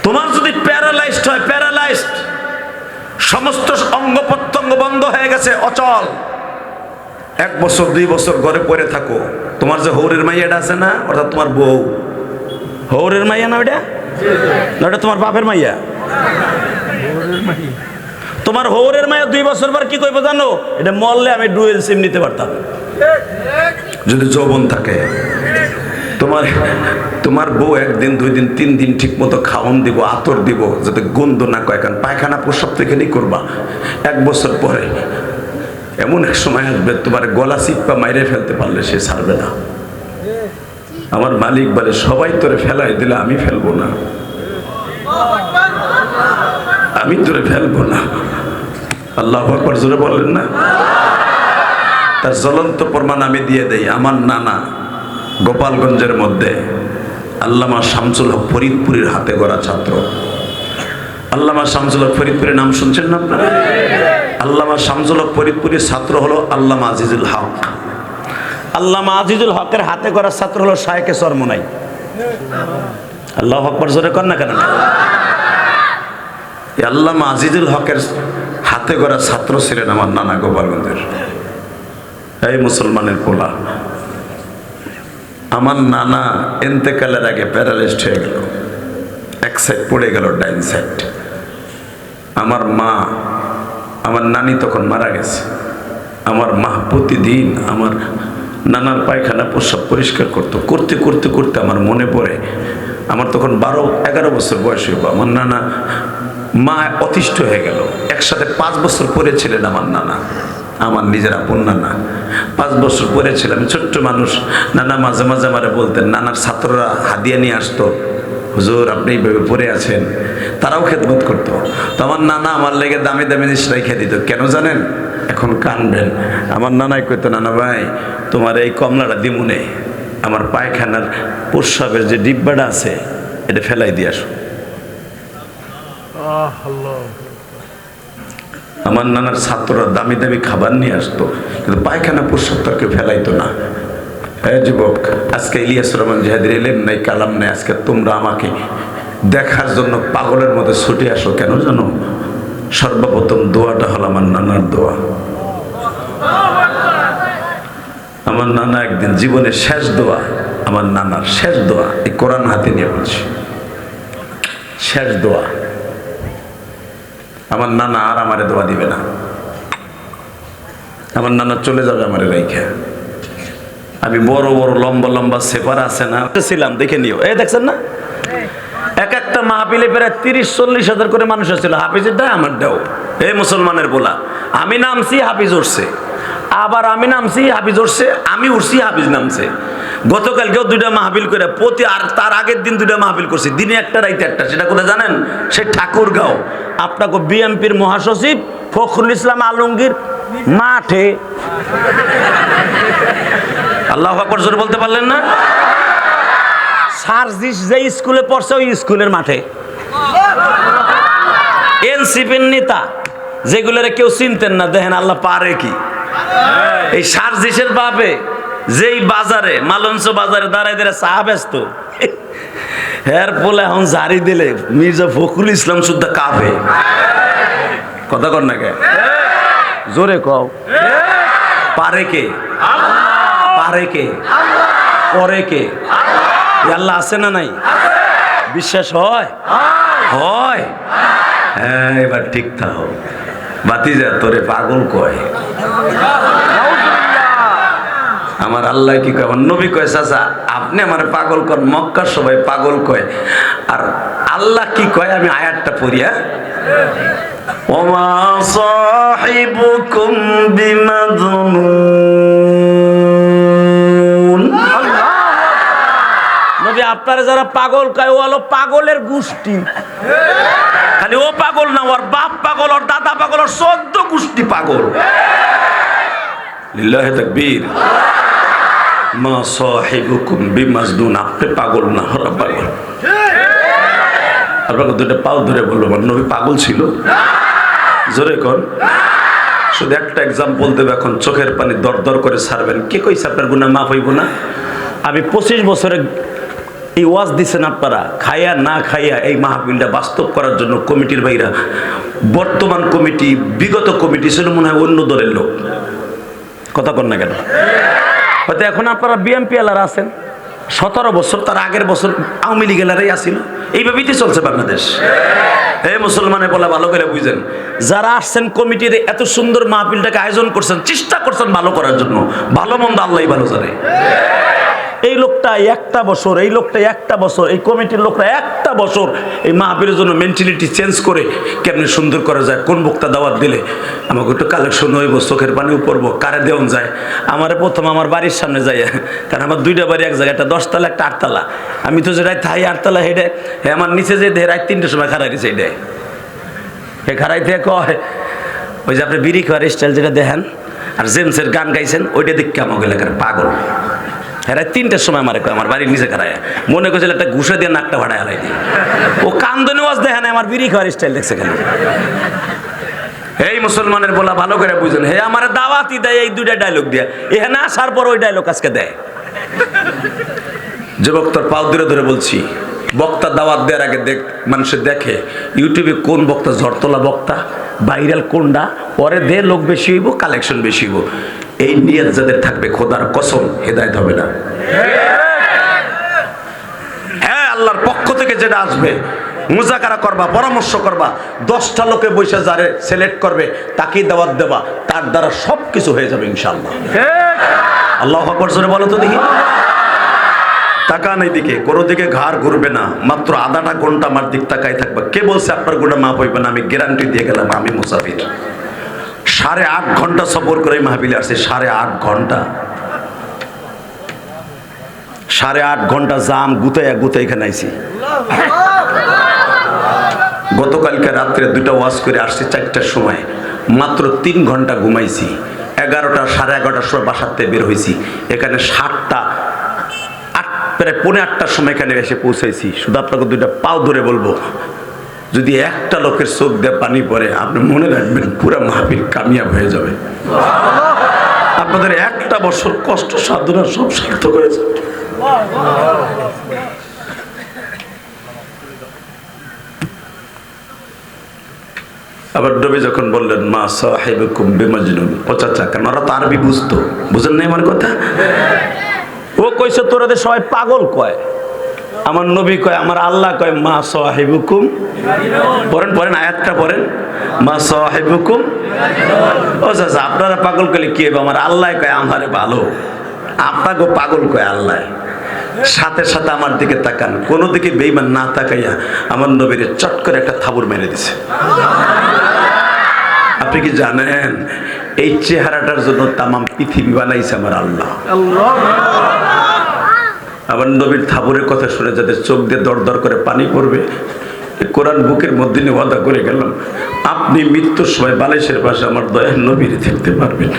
তোমার যদি প্যারালাইজড হয়, প্যারালাইজড, সমস্ত অঙ্গ প্রত্যঙ্গ বন্ধ হয়ে গেছে, অচল, 1 বছর 2 বছর ঘরে পড়ে থাকো, তোমার যে হৌরের মাইয়াটা আছে না, অর্থাৎ তোমার বউ, হৌরের মাইয়া না ওটা, না ওটা তোমার বাপের মাইয়া, তোমার হৌরের মাইয়া 2 বছর পর কি কইবো জানো? এটা মরলে আমি ডুয়েল সিম নিতে পারতাম যদি যৌবন থাকে। তোমার বউ 1 দিন 2 দিন 3 দিন ঠিক মতো খাওয়ান দিব, আতর দিব, যাতে গন্ধ না কয়, কারণ পায়খানা প্রস্রাব তো এখানেই করবা। 1 বছর পরে এমন এক সময় আসবে তোমার গলা চিপ্পা মাইরে ফেলতে পারলে সে ছাড়বে না। আমার মালিক বলে, সবাই তোরে ফেলাই দিলে আমি ফেলবো না, আমি তোরে ফেলবো না। আল্লাহু আকবার জোরে বললেন না? তার জ্বলন্ত প্রমাণ আমি দিয়ে দেই। আমার নানা গোপালগঞ্জের মধ্যে আল্লামা শামসুল হক ফরিদপুরের হাতে গড়া ছাত্র। আল্লামা শামসুল হক ফরিদপুরের নাম শুনছেন না আপনারা? আল্লামা শামসুল হক ফরিদপুরের ছাত্র হলো আল্লামা আজিজুল হক। আল্লামা আজিজুল হকের হাতে গড়া ছাত্র হলো শায়েখে চরমোনাই। আল্লাহু আকবার জোরে কর না কেন? এই আল্লামা আজিজুল হকের হাতে গড়া ছাত্র ছিলেন আমার নানা গোপালগঞ্জের। এই মুসলমানের পোলা, আমার নানা ইন্তেকালের আগে প্যারালাইজড হয়ে গেল, 1 সাইড পড়ে গেল, ডাইন সাইড। আমার মা, আমার নানি তখন মারা গেছে। আমার মা প্রতিদিন আমার নানার পায়খানা প্রস্রাব পরিষ্কার করতে করতে করতে আমার মনে পড়ে, আমার তখন 12-11 বছর বয়স হইব। আমার নানা, মা অতিষ্ঠ হয়ে গেল। একসাথে 5 বছর পরে ছিলেন আমার নানা, আমার নিজের আপন নানা। 5 বছর পরে ছিলাম, আমি ছোট্ট মানুষ। নানা মাঝে মাঝে আমারে বলতেন, নানার ছাত্ররা হাদিয়া নিয়ে আসতো, হুজুর আপনি এইভাবে পড়ে আছেন, তারাও খেদমত করতো। তো আমার নানা আমার লেগে দামি দামি জিনিস রেখে দিত। কেন জানেন? এখন কানবেন। আমার নানাই কইতো, নানা ভাই তোমার এই কমলাটা দিমুনে, আমার পায়খানার প্রস্রাবের যে ডিব্বাটা আছে এটা ফেলাই দিয়ে আসো। আমার নানার ছাত্ররা দামি দামি খাবার নিয়ে আসতো, কিন্তু পায়খানা প্রস্রাব তাকে ফেলাইতো না। হ্যাঁ যুবক, আজকে ইলিয়াস রহমান জাহাদির এলেম নাই, কালাম নাই, আজকে তোমরা আমাকে দেখার জন্য পাগলের মধ্যে ছুটে আসো কেন জানো? সর্বপ্রথম দোয়াটা হলো আমার নানার দোয়া। আমার নানা একদিন জীবনের শেষ দোয়া, আমার নানার শেষ দোয়া, এই কোরআন হাতে নিয়ে বলছি, শেষ দোয়া। আমার নানা আর আমারে দোয়া দিবে না, আমার নানা চলে যাবে আমারে রাইখা। আমি বড় বড় লম্বা লম্বা সেপার আছে না ছিলাম, দেখে নিও। এই দেখছেন না, এক একটা মাহফিলে প্রায় 30-40 হাজার করে মানুষ আসছিল। হাফিজের দায় আমার দাও। এই মুসলমানের বলা, আমি নামছি হাফিজ উঠছে, আবার আমি নামছি হাফিজ উঠছে, আমি উঠছি হাফিজ নামছে। গতকালকেও 2টা মাহফিল করে, প্রতি আর তার আগের দিন 2টা মাহফিল করছি, দিনে একটা রাইতে একটা। সেটা করে জানেন? সে ঠাকুরগাঁও, আপনাকে বিএমপির মহাসচিব ফখরুল ইসলাম আলমগীর মাঠে। আল্লাহু আকবার জোরে বলতে পারলেন না? সার্জিস যে স্কুলে পড়ছে ওই স্কুলের মাঠে। এনসিপির নেতা যেগুলোরে কেউ চিনতেন না, দেখেন আল্লাহ পারে কি। এই সার্জিসের বাপে যেই বাজারে, মালঞ্চ বাজারে দাঁড়ায় দাঁড়ায় চা ব্যস্ত, এর বলে এখন জারি দিলে মির্জা ফখরুল ইসলাম শুদ্ধ কাঁপে। কথা কর না কে? জোরে কও। পারে কে? পারে কে? করে কে? আল্লাহ আছে না নাই? বিশ্বাস হয়? হয়। হ্যাঁ, এবার ঠিক থাকো। বাতিজা তোরে পাগল কয়। আমার আল্লাহ কি কয়? আমার নবী কয়, চাচা আপনি আমার পাগল কর, মক্কার সবাই পাগল কয়। আর আল্লাহ কি কয় আমি আয়াতটা পড়িয়া, ওমা সাহিবুকুম বিমাজনুন। নবী আপনারা যারা পাগল কয়, ও হলো পাগলের গোষ্ঠী। খালি ও পাগল না, ওর বাপ পাগল, ওর দাদা পাগল, ওর 14 গোষ্ঠী পাগল। লিল্লাহি তাকবীর। মা সাহিবুকুম বিমাজনুন, আপনি পাগল না, ওরা পাগল। আপনাকে 2টা পাও ধরে বলবো, আমার নবী পাগল ছিল? জোরে কর। শুধু একটা এক্সাম্পল দেব, এখন চোখের পানি দর দর করে ছাড়বেন। কে কইছে আপনার গুনাহ মাফ হইব না? আমি 25 বছরে এই ওয়াজ দিচ্ছেন আপনারা, খাইয়া না খাইয়া এই মাহফিলটা বাস্তব করার জন্য কমিটির ভাইরা, বর্তমান কমিটি, বিগত কমিটি ছিল মনে হয় অন্য দলের লোক। কথা কন না কেন? হয়তো এখন আপনারা বিএমপি এলারা আছেন, 17 বছর তার আগের বছর আওয়ামী লীগ এলারাই আসিল। এইভাবেই তো চলছে বাংলাদেশ। এই মুসলমানে বলা ভালো করে বুঝেন, যারা আসছেন কমিটির এত সুন্দর মাহফিলটাকে আয়োজন করছেন, চেষ্টা করছেন ভালো করার জন্য, ভালো মন্দ আল্লাহই ভালো জানে। এই লোকটা একটা বছর, এই লোকটা একটা বছর, এই কমিটির লোকটা একটা বছর এই মাহফিলের জন্য মেন্টালিটি চেঞ্জ করে কেমনি সুন্দর করা যায়, কোন বক্তা দাওয়াত দিলে আমাকে একটু কালেকশন হইব, চোখের পানিও পড়বো, কারে দেওয়ান যায়। আমার প্রথম আমার বাড়ির সামনে যাই, কারণ আমার 2টা বাড়ি এক জায়গায়, একটা 10 তলা একটা 8 তলা। আমি তো যে রাত থাই 8 তলা হেঁটে, আমার নিচে যে দেয় রাত 3টের সময় খারাই দিছে, এটাই হে খারাই থেকে কয় ওই যে আপনি বিড়ি খাওয়ার স্টাইল যেটা দেখেন আর জেমসের গান গাইছেন ওইটা দেখে আমাকে এলাকার পাগল। হ্যাঁ 3টের সময় আমার বাড়ির নিচে খারায় মনে করছিল একটা ঘুষে দিয়ে নাকটা ভাড়ায় হারাই দিই। ও কান্দনে ওয়াজ দেখে না, আমার বিড়ি খাওয়ার স্টাইল দেখছে কেন? এই মুসলমানের বলা ভালো করে বুঝেন, হে আমার দাওয়াতি দেয় এই 2টা ডায়লগ দিয়ে, এখানে আসার পর ওই ডায়লগ আজকে দেয়। যে বক্তার পাও ধরে ধরে বলছি, বক্তা দাওয়াত দেওয়ার আগে মানুষের দেখে ইউটিউবে কোন বক্তা ঝড়তলা বক্তা, ভাইরাল কোনটা, পরে দে লোক বেশি হইব, কালেকশন বেশি হইব। এই নিয়ত যাদের থাকবে খোদার কসম হেদায়েত হবে না। হ্যাঁ আল্লাহর পক্ষ থেকে যেটা আসবে, মুজাকারা করবা, পরামর্শ করবা, 10টা লোকে বসে যারে সিলেক্ট করবে তাকেই দাওয়াত দেবা, তার দ্বারা সব কিছু হয়ে যাবে ইনশাআল্লাহ। আল্লাহু আকবার জোরে বলো তো দেখি। তাকান এই দিকে, কোনো দিকে ঘাড় ঘুরবে না, মাত্র আধাটা ঘন্টা আমার দিক তাকাই থাকবে। কে বলছে আপনার গুণা মাপ হইবে না? আমি গ্যারান্টি দিয়ে গেলাম, আমি মুসাফির 8.5 ঘন্টা সফর করে মাহফিলে আসছে। 8.5 ঘন্টা, 8.5 ঘন্টা জাম গুতাইয়া গুতাই এখানে আইছি। গতকালকে রাত্রে 2টা ওয়াজ করে আসছি 4টার সময়, মাত্র 3 ঘন্টা ঘুমাইছি। 11টা 11:30টার সময় বাসাতে বের হয়েছি, এখানে 7টা প্রায় 8:45টার সময় এখানে এসে পৌঁছাইছি। শুধু আপনাকে 2টা পাও ধরে বলবো, যদি একটা লোকের চোখ দিয়ে পানি পড়ে আপনি মনে রাখবেন পুরো মাহফিল কামিয়াব হয়ে যাবে। আপনাদের একটা বছর কষ্ট সাধনা সব সার্থক হয়েছে। আবার নবী যখন বললেন মা সাহিবুকুম বিমাজনুন, ও চাচা কেন ওরা তো আরবি বুঝতো, বুঝেন না আমার কথা? ও কইছে তোরাদের সবাই পাগল কয়, আমার নবী কয়, আমার আল্লাহ কয় মা সাহিবুকুম। পড়েন পড়েন আয়াতটা পড়েন, মা সাহিবুকুম। ও চাচা আপনারা পাগল কইলে কি হবে? আমার আল্লাহ কয় আমারে ভালো, আপনাকে পাগল কয় আল্লাহ। সাথে সাথে আমার দিকে তাকান, কোনো দিকে বেঈমান না তাকাইয়া আমার নবীর চট করে একটা থাবুর মেরে দিছে। আপনি কি জানেন এই চেহারাটার জন্য তামাম পৃথিবী বানাইছে আমার আল্লাহ। আমার নবীর থাবুরের কথা শুনে যাদের চোখ দিয়ে দর দর করে পানি পড়বে, কোরআন বুকের মধ্যে নিয়ে ওয়াদা করে গেলাম, আপনি মৃত্যুর সময় বালিশের পাশে আমার দয়ার নবীর দেখতে পারবেন।